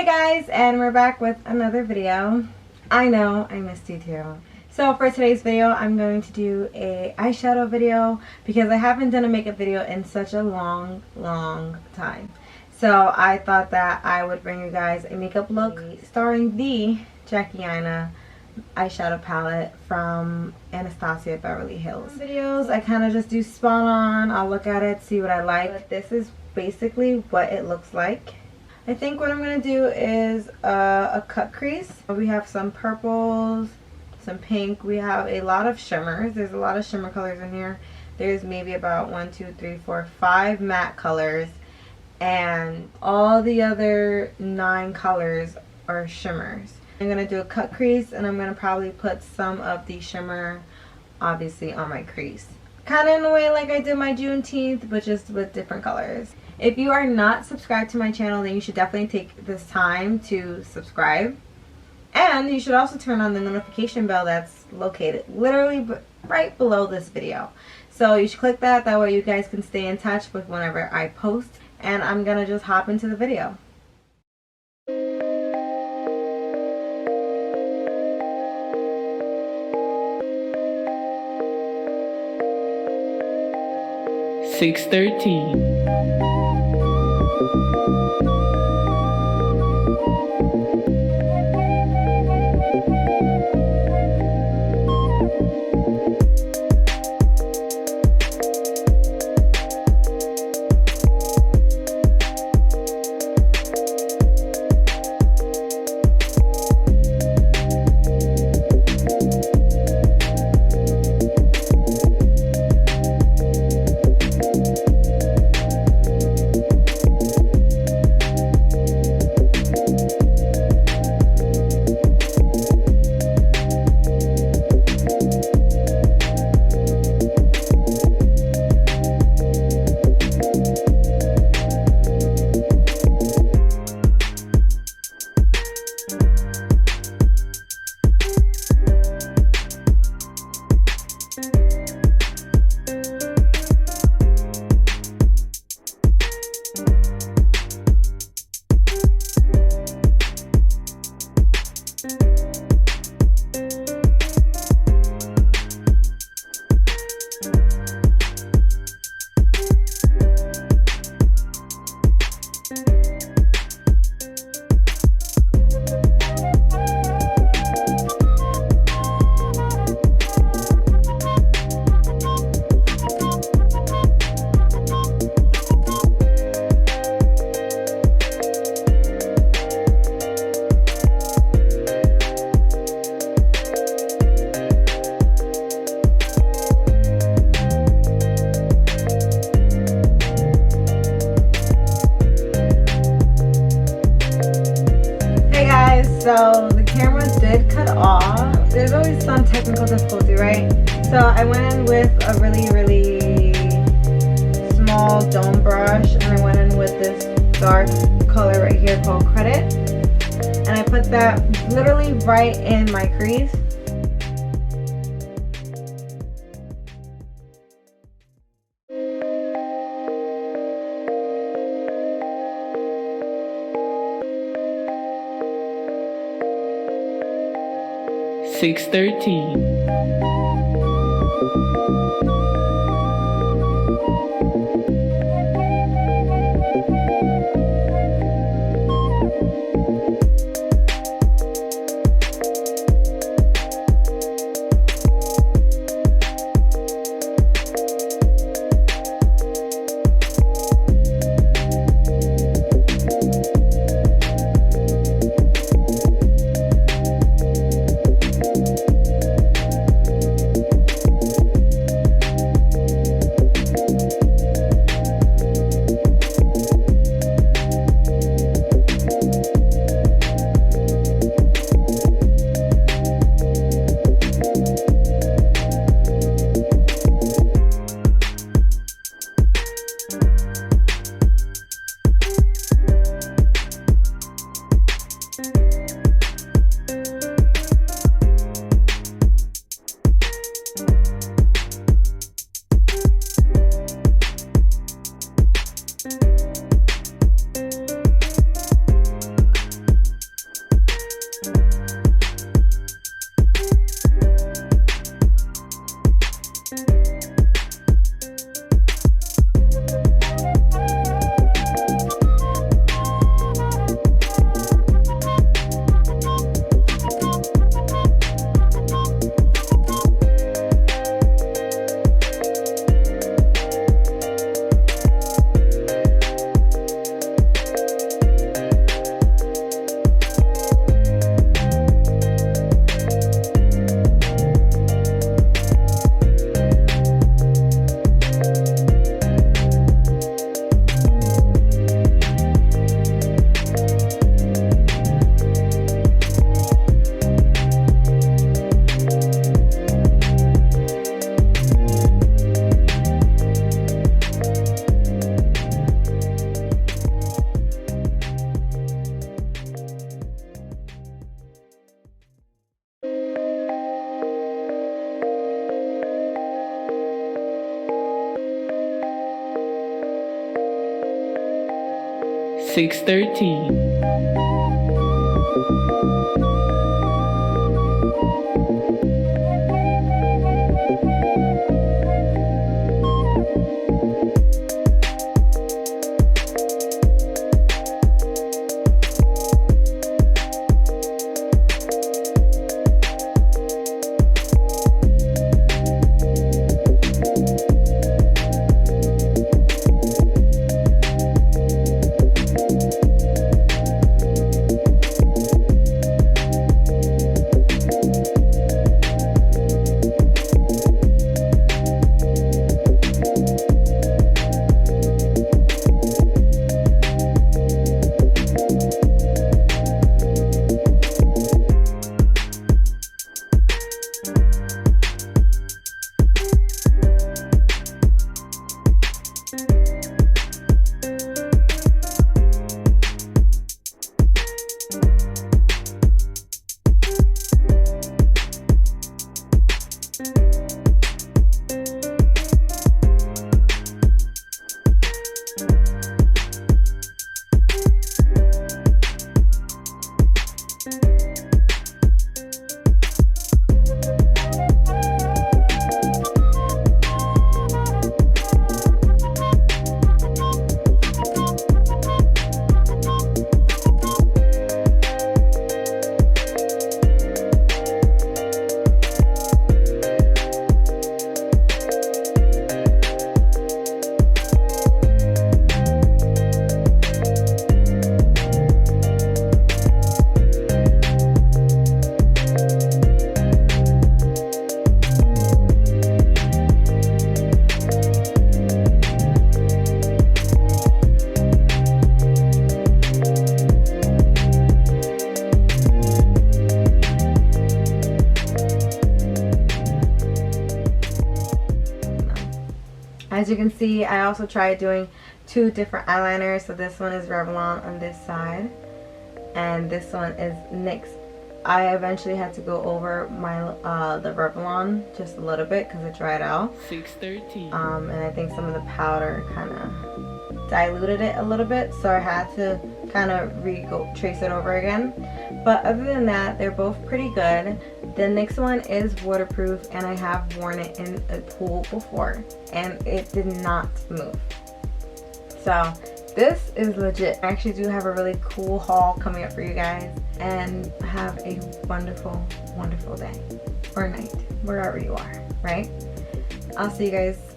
Hey guys, and we're back with another video. I know, I missed you too. So for today's video, I'm going to do a eyeshadow video because I haven't done a makeup video in such a long time. So I thought that I would bring you guys a makeup look starring the Jackie Aina eyeshadow palette from Anastasia Beverly Hills. Videos, I kind of just do spot on. I'll look at it, see what I like. But this is basically what it looks like. I think what I'm going to do is a cut crease. We have some purples, some pink. We have a lot of shimmers. There's a lot of shimmer colors in here. There's maybe about 1, 2, 3, 4, 5 matte colors. And all the other 9 colors are shimmers. I'm going to do a cut crease, and I'm going to probably put some of the shimmer obviously on my crease. Kind of in a way like I did my Juneteenth, but just with different colors. If you are not subscribed to my channel, then you should definitely take this time to subscribe. And you should also turn on the notification bell that's located literally right below this video. So you should click that. That way you guys can stay in touch with whenever I post. And I'm going to just hop into the video. $6.13. So the camera did cut off. There's always some technical difficulty, right? So I went in with a really small dome brush, and I went in with this dark color right here called Credit, and I put that literally right in my crease. $6.13. 613. As you can see, I also tried doing two different eyeliners. So this one is Revlon on this side, and this one is NYX. I eventually had to go over my the Revlon just a little bit because it dried out. 613. And I think some of the powder kind of diluted it a little bit, so I had to kind of trace it over again. But other than that, they're both pretty good. The NYX one is waterproof, and I have worn it in a pool before, and it did not move. So this is legit. I actually do have a really cool haul coming up for you guys, and have a wonderful, wonderful day or night, wherever you are, right? I'll see you guys